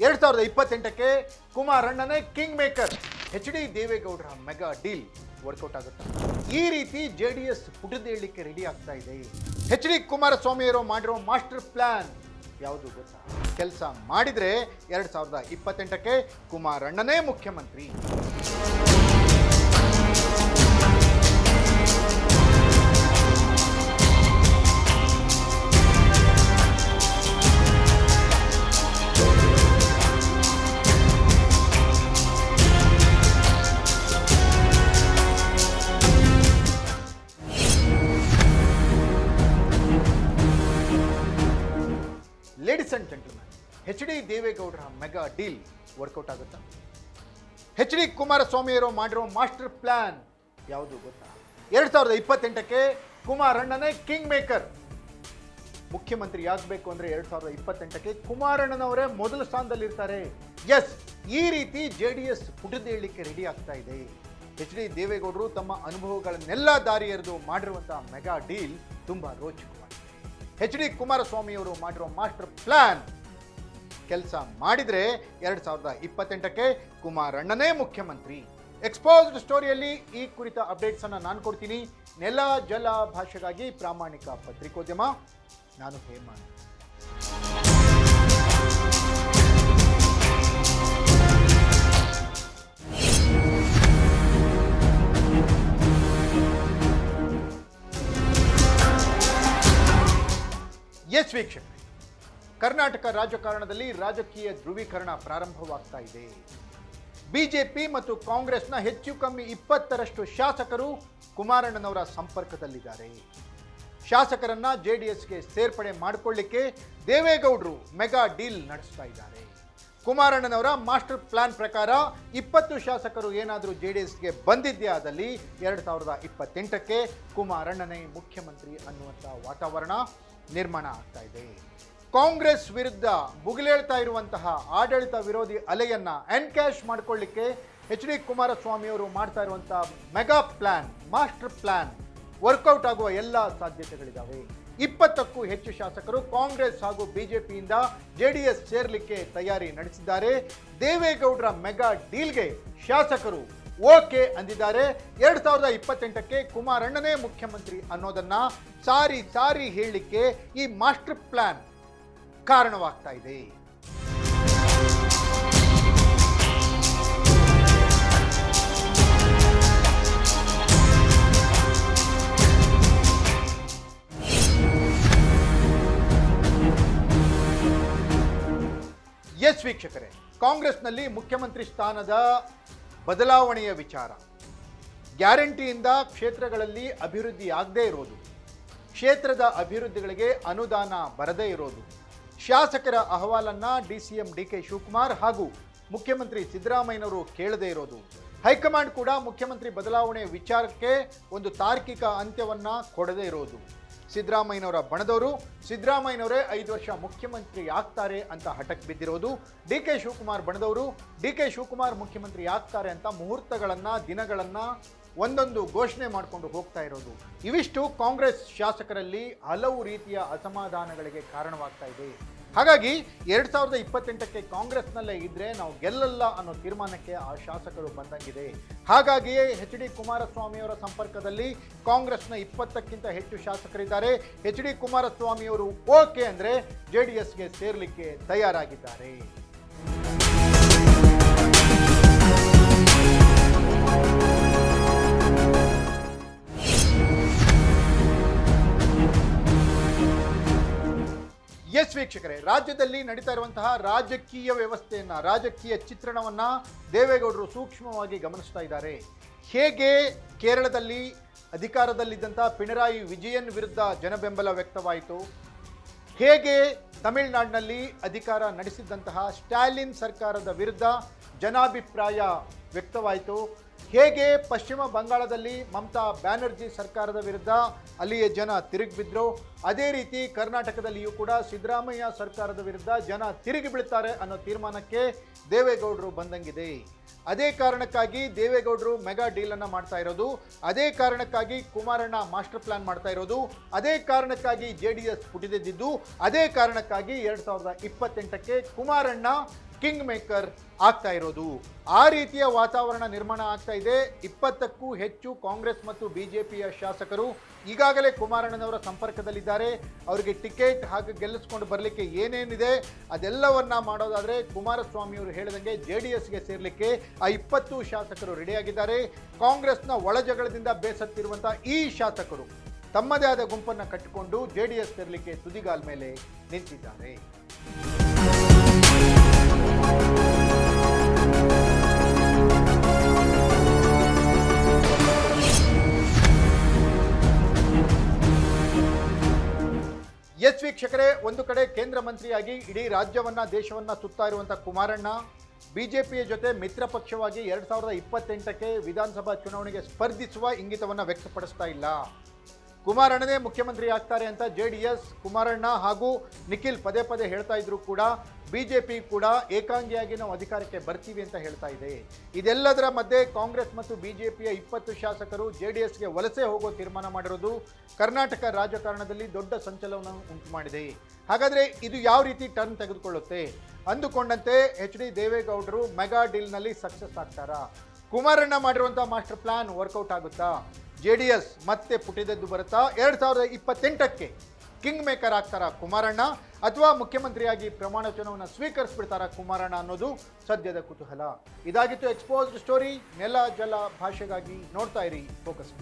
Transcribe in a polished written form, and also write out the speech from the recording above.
2028ಕ್ಕೆ ಕುಮಾರಣ್ಣನೇ king maker. H D ದೇವೇಗೌಡರ mega deal workout ಆಗುತ್ತೆ. ಈ ರೀತಿ ಜೆಡಿಎಸ್ ಪುಟದೇಳಲಿಕ್ಕೆ ರೆಡಿ ಆಗ್ತಾ ಇದೆ. ಎಚ್ ಡಿ ಕುಮಾರಸ್ವಾಮಿ ಅವರು ಮಾಡಿರೋ ಮಾಸ್ಟರ್ ಪ್ಲಾನ್ ಯಾವುದು ಗೊತ್ತಾ? ಕೆಲಸ ಮಾಡಿದ್ರೆ 2028ಕ್ಕೆ ಕುಮಾರಣ್ಣನೇ ಮುಖ್ಯಮಂತ್ರಿ. Ladies and gentleman, H D ದೇವೇಗೌಡರ ಮೆಗಾ ಡೀಲ್ ವರ್ಕೌಟ್ ಆಗುತ್ತಾ? ಎಚ್ ಡಿ ಕುಮಾರಸ್ವಾಮಿ ಅವರು ಮಾಡಿರೋ ಮಾಸ್ಟರ್ ಪ್ಲಾನ್ ಯಾವುದು ಗೊತ್ತಾ? 2028ಕ್ಕೆ ಕುಮಾರಣ್ಣನೇ ಕಿಂಗ್ ಮೇಕರ್. ಮುಖ್ಯಮಂತ್ರಿ ಆಗಬೇಕು ಅಂದ್ರೆ 2028ಕ್ಕೆ ಕುಮಾರಣ್ಣನವರೇ ಮೊದಲ ಸ್ಥಾನದಲ್ಲಿರ್ತಾರೆ. ಎಸ್, ಈ ರೀತಿ ಜೆಡಿಎಸ್ ಪುಟದೇಳಲಿಕ್ಕೆ ರೆಡಿ ಆಗ್ತಾ ಇದೆ. ಎಚ್ ಡಿ ದೇವೇಗೌಡರು ತಮ್ಮ ಅನುಭವಗಳನ್ನೆಲ್ಲ ದಾರಿ ಎರೆದು ಮಾಡಿರುವಂತಹ ಮೆಗಾ ಡೀಲ್ ತುಂಬಾ ರೋಚಕವಾಗಿದೆ. ಎಚ್ ಡಿ ಕುಮಾರಸ್ವಾಮಿ ಅವರು ಮಾಡಿರೋ ಮಾಸ್ಟರ್ ಪ್ಲಾನ್ ಕೆಲಸ ಮಾಡಿದ್ರೆ 2028ಕ್ಕೆ ಕುಮಾರಣ್ಣನೇ ಮುಖ್ಯಮಂತ್ರಿ. ಎಕ್ಸ್ಪೋಸ್ಡ್ ಸ್ಟೋರಿಯಲ್ಲಿ ಈ ಕುರಿತ ಅಪ್ಡೇಟ್ಸ್ ಅನ್ನ ನಾನು ಕೊಡ್ತೀನಿ. ನೆಲ ಜಲ ಭಾಷೆಗಾಗಿ ಪ್ರಾಮಾಣಿಕ ಪತ್ರಿಕೋದ್ಯಮ, ನಾನು ಹೇಮಂತ್. ಎಸ್ ವೀಕ್ಷಕ, ಕರ್ನಾಟಕ ರಾಜಕಾರಣದಲ್ಲಿ ರಾಜಕೀಯ ಧ್ರುವೀಕರಣ ಪ್ರಾರಂಭವಾಗ್ತಾ ಇದೆ. ಬಿಜೆಪಿ ಮತ್ತು ಕಾಂಗ್ರೆಸ್ನ ಹೆಚ್ಚು ಕಮ್ಮಿ 20ರಷ್ಟು ಶಾಸಕರು ಕುಮಾರಣ್ಣನವರ ಸಂಪರ್ಕದಲ್ಲಿದ್ದಾರೆ. ಶಾಸಕರನ್ನ ಜೆಡಿಎಸ್ಗೆ ಸೇರ್ಪಡೆ ಮಾಡಿಕೊಳ್ಳಿಕ್ಕೆ ದೇವೇಗೌಡರು ಮೆಗಾ ಡೀಲ್ ನಡೆಸ್ತಾ ಇದ್ದಾರೆ. ಕುಮಾರಣ್ಣನವರ ಮಾಸ್ಟರ್ ಪ್ಲಾನ್ ಪ್ರಕಾರ 20 ಶಾಸಕರು ಏನಾದರೂ ಜೆಡಿಎಸ್ಗೆ ಬಂದಿದ್ದೇ ಆದಲ್ಲಿ 2028ಕ್ಕೆ ಕುಮಾರಣ್ಣನೇ ಮುಖ್ಯಮಂತ್ರಿ ಅನ್ನುವಂಥ ವಾತಾವರಣ ನಿರ್ಮಾಣ ಆಗ್ತಾ ಇದೆ. ಕಾಂಗ್ರೆಸ್ ವಿರುದ್ಧ ಬುಗಿಲೇಳ್ತಾ ಇರುವಂತಹ ಆಡಳಿತ ವಿರೋಧಿ ಅಲೆಯನ್ನ ಎನ್ಕ್ಯಾಶ್ ಮಾಡಿಕೊಳ್ಳಿಕ್ಕೆ ಎಚ್ ಡಿ ಕುಮಾರಸ್ವಾಮಿ ಅವರು ಮಾಡ್ತಾ ಇರುವಂತಹ mega plan, master plan work out ಆಗುವ ಎಲ್ಲ ಸಾಧ್ಯತೆಗಳಿದ್ದಾವೆ. 20ಕ್ಕೂ ಹೆಚ್ಚು ಶಾಸಕರು ಕಾಂಗ್ರೆಸ್ ಹಾಗೂ ಬಿಜೆಪಿಯಿಂದ ಜೆಡಿಎಸ್ ಸೇರ್ಲಿಕ್ಕೆ ತಯಾರಿ ನಡೆಸಿದ್ದಾರೆ. ದೇವೇಗೌಡರ ಮೆಗಾ ಡೀಲ್ಗೆ ಶಾಸಕರು ಓಕೆ ಅಂದಿದ್ದಾರೆ. 2028ಕ್ಕೆ ಕುಮಾರಣ್ಣನೇ ಮುಖ್ಯಮಂತ್ರಿ ಅನ್ನೋದನ್ನ ಸಾರಿ ಸಾರಿ ಹೇಳಲಿಕ್ಕೆ ಈ ಮಾಸ್ಟರ್ ಪ್ಲಾನ್ ಕಾರಣವಾಗ್ತಾ ಇದೆ. ಎಸ್ ವೀಕ್ಷಕರೇ, ಕಾಂಗ್ರೆಸ್ನಲ್ಲಿ ಮುಖ್ಯಮಂತ್ರಿ ಸ್ಥಾನದ ಬದಲಾವಣೆಯ ವಿಚಾರ, ಗ್ಯಾರಂಟಿಯಿಂದ ಕ್ಷೇತ್ರಗಳಲ್ಲಿ ಅಭಿವೃದ್ಧಿ ಆಗದೇ ಇರೋದು, ಕ್ಷೇತ್ರದ ಅಭಿವೃದ್ಧಿಗಳಿಗೆ ಅನುದಾನ ಬರದೇ ಇರೋದು, ಶಾಸಕರ ಅಹವಾಲನ್ನ ಡಿಸಿಎಂ ಡಿಕೆ ಶಿವಕುಮಾರ್ ಹಾಗೂ ಮುಖ್ಯಮಂತ್ರಿ ಸಿದ್ದರಾಮಯ್ಯನವರು ಕೇಳದೇ ಇರೋದು, ಹೈಕಮಾಂಡ್ ಕೂಡ ಮುಖ್ಯಮಂತ್ರಿ ಬದಲಾವಣೆ ವಿಚಾರಕ್ಕೆ ಒಂದು ತಾರ್ಕಿಕ ಅಂತ್ಯವನ್ನ ಕೊಡದೇ ಇರೋದು, ಸಿದ್ದರಾಮಯ್ಯನವರ ಬಣದವರು ಸಿದ್ದರಾಮಯ್ಯನವರೇ 5 ವರ್ಷ ಮುಖ್ಯಮಂತ್ರಿ ಆಗ್ತಾರೆ ಅಂತ ಹಠಕ್ಕೆ ಬಿದ್ದಿರೋದು, ಡಿಕೆ ಶಿವಕುಮಾರ್ ಬಣದವರು ಡಿಕೆ ಶಿವಕುಮಾರ್ ಮುಖ್ಯಮಂತ್ರಿ ಆಗ್ತಾರೆ ಅಂತ ಮುಹೂರ್ತಗಳನ್ನ ದಿನಗಳನ್ನ ಒಂದೊಂದು ಘೋಷಣೆ ಮಾಡಿಕೊಂಡು ಹೋಗ್ತಾ ಇರೋದು, ಇವಿಷ್ಟು ಕಾಂಗ್ರೆಸ್ ಶಾಸಕರಲ್ಲಿ ಹಲವು ರೀತಿಯ ಅಸಮಾಧಾನಗಳಿಗೆ ಕಾರಣವಾಗ್ತಾ ಇದೆ. ಹಾಗಾಗಿ 2028ಕ್ಕೆ ಕಾಂಗ್ರೆಸ್ನಲ್ಲೇ ಇದ್ರೆ ನಾವು ಗೆಲ್ಲಲ್ಲ ಅನ್ನೋ ತೀರ್ಮಾನಕ್ಕೆ ಆ ಶಾಸಕರು ಬಂದಂಗಿದೆ. ಹಾಗಾಗಿಯೇ ಎಚ್ ಡಿ ಕುಮಾರಸ್ವಾಮಿಯವರ ಸಂಪರ್ಕದಲ್ಲಿ ಕಾಂಗ್ರೆಸ್ನ 20ಕ್ಕಿಂತ ಹೆಚ್ಚು ಶಾಸಕರಿದ್ದಾರೆ. ಎಚ್ ಡಿ ಕುಮಾರಸ್ವಾಮಿಯವರು ಓಕೆ ಅಂದ್ರೆ ಜೆಡಿಎಸ್ಗೆ ಸೇರ್ಲಿಕ್ಕೆ ತಯಾರಾಗಿದ್ದಾರೆ. ಎಸ್ ವೀಕ್ಷಕರೇ, ರಾಜ್ಯದಲ್ಲಿ ನಡೀತಾ ಇರುವಂತಹ ರಾಜಕೀಯ ವ್ಯವಸ್ಥೆಯನ್ನ, ರಾಜಕೀಯ ಚಿತ್ರಣವನ್ನ ದೇವೇಗೌಡರು ಸೂಕ್ಷ್ಮವಾಗಿ ಗಮನಿಸ್ತಾ ಇದ್ದಾರೆ. ಹೇಗೆ ಕೇರಳದಲ್ಲಿ ಅಧಿಕಾರದಲ್ಲಿದ್ದಂತಹ ಪಿಣರಾಯಿ ವಿಜಯನ್ ವಿರುದ್ಧ ಜನಬೆಂಬಲ ವ್ಯಕ್ತವಾಯಿತು, ಹೇಗೆ ತಮಿಳುನಾಡಿನಲ್ಲಿ ಅಧಿಕಾರ ನಡೆಸಿದ್ದಂತಹ ಸ್ಟಾಲಿನ್ ಸರ್ಕಾರದ ವಿರುದ್ಧ ಜನಾಭಿಪ್ರಾಯ ವ್ಯಕ್ತವಾಯಿತು. ಹೇಗೆ ಪಶ್ಚಿಮ ಬಂಗಾಳದಲ್ಲಿ ಮಮತಾ ಬ್ಯಾನರ್ಜಿ ಸರ್ಕಾರದ ವಿರುದ್ಧ ಅಲ್ಲಿಯ ಜನ ತಿರುಗಿ ಬಿದ್ದರು, ಅದೇ ರೀತಿ ಕರ್ನಾಟಕದಲ್ಲಿಯೂ ಕೂಡ ಸಿದ್ದರಾಮಯ್ಯ ಸರ್ಕಾರದ ವಿರುದ್ಧ ಜನ ತಿರುಗಿ ಬೀಳ್ತಾರೆ ಅನ್ನೋ ತೀರ್ಮಾನಕ್ಕೆ ದೇವೇಗೌಡರು ಬಂದಂಗಿದೆ. ಅದೇ ಕಾರಣಕ್ಕಾಗಿ ದೇವೇಗೌಡರು ಮೆಗಾ ಡೀಲನ್ನು ಮಾಡ್ತಾ ಇರೋದು, ಅದೇ ಕಾರಣಕ್ಕಾಗಿ ಕುಮಾರಣ್ಣ ಮಾಸ್ಟರ್ ಪ್ಲಾನ್ ಮಾಡ್ತಾ ಇರೋದು, ಅದೇ ಕಾರಣಕ್ಕಾಗಿ JDS ಪುಟಿದೆದ್ದಿದ್ದು, ಅದೇ ಕಾರಣಕ್ಕಾಗಿ 2028ಕ್ಕೆ ಕುಮಾರಣ್ಣ ಕಿಂಗ್ ಮೇಕರ್ ಆಗ್ತಾ ಇರೋದು. ಆ ರೀತಿಯ ವಾತಾವರಣ ನಿರ್ಮಾಣ ಆಗ್ತಾ ಇದೆ. 20ಕ್ಕೂ ಹೆಚ್ಚು ಕಾಂಗ್ರೆಸ್ ಮತ್ತು BJPಯ ಶಾಸಕರು ಈಗಾಗಲೇ ಕುಮಾರಣ್ಣನವರ ಸಂಪರ್ಕದಲ್ಲಿದ್ದಾರೆ. ಅವರಿಗೆ ಟಿಕೆಟ್ ಹಾಗೆ ಗೆಲ್ಲಿಸ್ಕೊಂಡು ಬರಲಿಕ್ಕೆ ಏನೇನಿದೆ ಅದೆಲ್ಲವನ್ನ ಮಾಡೋದಾದರೆ ಕುಮಾರಸ್ವಾಮಿಯವರು ಹೇಳಿದಂಗೆ JDSಗೆ ಸೇರಲಿಕ್ಕೆ ಆ 20 ಶಾಸಕರು ರೆಡಿಯಾಗಿದ್ದಾರೆ. ಕಾಂಗ್ರೆಸ್ನ ಒಳಜಗಳದಿಂದ ಬೇಸತ್ತಿರುವಂಥ ಈ ಶಾಸಕರು ತಮ್ಮದೇ ಆದ ಗುಂಪನ್ನು ಕಟ್ಟಿಕೊಂಡು JDS ಸೇರಲಿಕ್ಕೆ ತುದಿಗಾಲ್ ಮೇಲೆ ನಿಂತಿದ್ದಾರೆ. ಎಸ್ ವೀಕ್ಷಕರೇ, ಒಂದು ಕಡೆ ಕೇಂದ್ರ ಮಂತ್ರಿಯಾಗಿ ಇಡೀ ರಾಜ್ಯವನ್ನ ದೇಶವನ್ನ ಸುತ್ತಾ ಇರುವಂಥ ಕುಮಾರಣ್ಣ ಬಿಜೆಪಿಯ ಜೊತೆ ಮಿತ್ರ ಪಕ್ಷವಾಗಿ 2028ಕ್ಕೆ ವಿಧಾನಸಭಾ ಚುನಾವಣೆಗೆ ಸ್ಪರ್ಧಿಸುವ ಇಂಗಿತವನ್ನು ವ್ಯಕ್ತಪಡಿಸ್ತಾ ಇಲ್ಲ. ಕುಮಾರಣ್ಣನೇ ಮುಖ್ಯಮಂತ್ರಿ ಆಗ್ತಾರೆ ಅಂತ JDS, ಕುಮಾರಣ್ಣ ಹಾಗೂ ನಿಖಿಲ್ ಪದೇ ಪದೇ ಹೇಳ್ತಾ ಇದ್ರು ಕೂಡ BJP ಕೂಡ ಏಕಾಂಗಿಯಾಗಿ ನಾವು ಅಧಿಕಾರಕ್ಕೆ ಬರ್ತೀವಿ ಅಂತ ಹೇಳ್ತಾ ಇದೆ. ಇದೆಲ್ಲದರ ಮಧ್ಯೆ ಕಾಂಗ್ರೆಸ್ ಮತ್ತು BJPಯ 20 ಶಾಸಕರು JDSಗೆ ವಲಸೆ ಹೋಗೋ ತೀರ್ಮಾನ ಮಾಡಿರೋದು ಕರ್ನಾಟಕ ರಾಜಕಾರಣದಲ್ಲಿ ದೊಡ್ಡ ಸಂಚಲನ ಉಂಟು ಮಾಡಿದೆ. ಹಾಗಾದರೆ ಇದು ಯಾವ ರೀತಿ ಟರ್ನ್ ತೆಗೆದುಕೊಳ್ಳುತ್ತೆ? ಅಂದುಕೊಂಡಂತೆ HD ದೇವೇಗೌಡರು ಮೆಗಾ ಡೀಲ್ನಲ್ಲಿ ಸಕ್ಸಸ್ ಆಗ್ತಾರಾ? ಕುಮಾರಣ್ಣ ಮಾಡಿರುವಂಥ ಮಾಸ್ಟರ್ ಪ್ಲಾನ್ ವರ್ಕೌಟ್ ಆಗುತ್ತಾ? JDS ಮತ್ತೆ ಪುಟಿದೆದ್ದು ಬರುತ್ತಾ? 2028ಕ್ಕೆ ಕಿಂಗ್ ಮೇಕರ್ ಆಗ್ತಾರಾ ಕುಮಾರಣ್ಣ, ಅಥವಾ ಮುಖ್ಯಮಂತ್ರಿಯಾಗಿ ಪ್ರಮಾಣ ವಚನವನ್ನು ಸ್ವೀಕರಿಸ್ಬಿಡ್ತಾರಾ ಕುಮಾರಣ್ಣ ಅನ್ನೋದು ಸದ್ಯದ ಕುತೂಹಲ. ಇದಾಗಿತ್ತು ಎಕ್ಸ್ಪೋಸ್ಡ್ ಸ್ಟೋರಿ. ನೆಲ ಜಲ ಭಾಷೆಗಾಗಿ ನೋಡ್ತಾ ಇರಿ ಫೋಕಸ್.